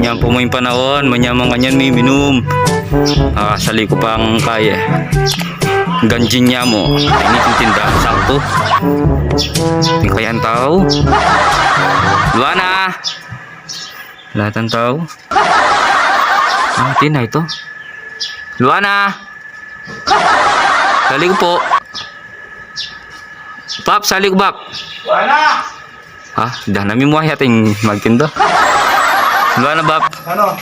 Ganyan po mo yung panahon, manyamang kanyan may minum. Sali ko pang kaya. Ganjin niya mo. Ini yung tindahan sakto. Yung kaya ang tao. Luana! Lahat ang tao. Tina ito. Luana! Sali ko po. Pap, sali ko bak. Luana! Dah namin mo ating magtinda. Luana bap. Ano?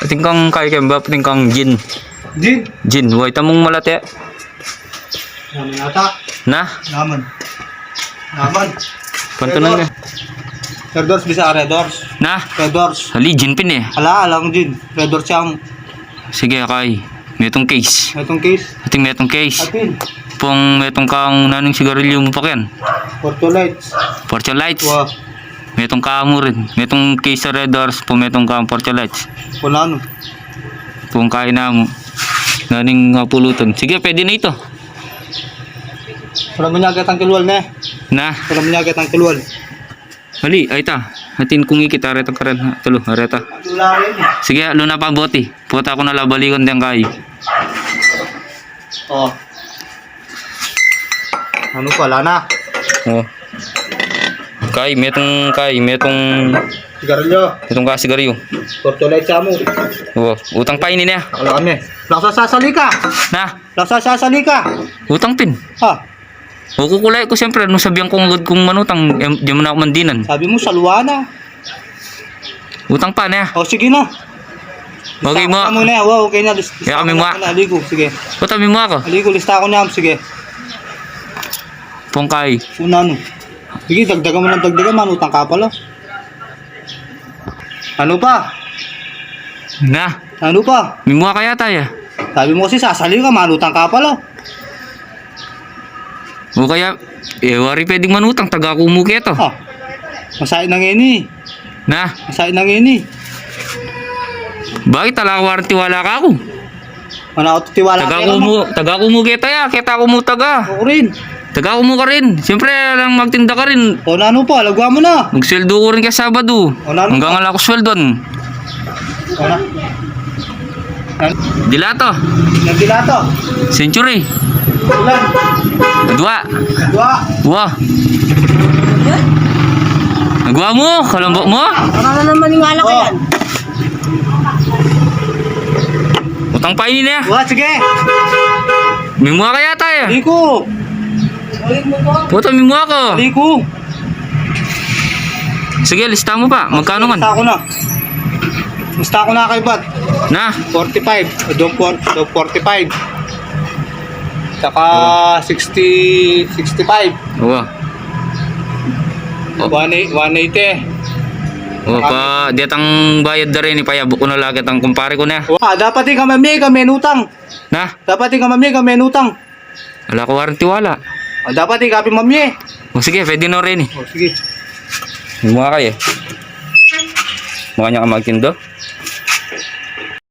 Ating kang kaya kayo bap, ating kang gin. Jin? Gin, huwag tamong malate. Naman ata. Na? Naman. Naman. Pantunan nga. Red Doors bisa Red Doors. Na? Red Doors. Hali, gin pin eh. Alang Jin. Red Doors siyang. Sige, kay. Metong case. Itong case. Ating metong case. Atin. Pong metong kang nanong sigarilyo mo pa yan. Porto Lights. Portia Lights. Wah. Metong kamo rin. Metong case sa Red Doors. Pong metong kang Portia Lights. Punano. Pong kain na mo. Naning pulutan. Sige, pwede na ito. Walang manyagat ang kilwal na. Na? Walang manyagat ang kilwal. Hali, ay ta. Hatin kung ikita. Areta ka rin. Tulo, areta. Wala rin. Sige, luna pa boti. Puta ko na labalikon diyang kay. Oh. Ano pala na? Oh. Metong Sigarilyo. kasigarilyo. Porto Lights siya mo. Oh, utang pa ini niya. Wala kami. Laksasasali ka. Na, Laksasasali ka. utang pin. Ha? O kukulay ko siyempre nung sabihan kong agad kong manutang, di mo na ako mandinan. Sabi mo sa Luana. Utang pa niya. O sige na. Okay mo. Lista ko na. Wow, okay na. Lista Kaya kami ko mo. na. Aligo. Sige. Utang mo ako. Aligo. Lista ko na. Sige. Pongkay. Una ano. Sige, dagdagan mo ng dagdagan. Manutang ka pala. Ano pa? Na, Ano pa? mimua kaya tayo. Sabi mo kasi sasali ka. Manutang ka pala. O kaya, wari pwedeng manutang, taga kumuki ito. Ha? Masaya na ngayon eh. Na, Masaya na ngayon eh. bakit talaga warranty wala ka ako? Mana ako tiwala Taga kumuki tayo, kita kumu taga. Ako rin. Taga kumu ka rin. Siyempre, lang magtinda ka rin. O na ano pa? Lagwa mo na. Magsweldo ko rin kaya Sabado. Wala na. Hanggang wala ko sweldoan. O na. Dilato. Nagdilato. Century. Ulan. Dua. Dua. Wah. Nagwa mo? Kalambok mo? Para na naman maniwala ka yan. Utang pa ini niya. Dua, sige. Mimua kaya tayo. Liko. Puto mimua ko. Liko. Sige, lista mo pa. Magkano man? Lista ko na. Lista ko na kay Bat. Na. 45. Doon 45. Saka 60, 65. Wah. 180. O pa, diat ang bayad na rin. Ipayabok ko na lagi ang kumpare ko na. Dapat yung kamami, kamenutang. Na. Dapat yung kamami, kamenutang. Wala ko warranty wala. Dapat yung kapi mami. O sige, pwede na rin eh. Sige. Mimua kayo. Mukha niya ka magtindo.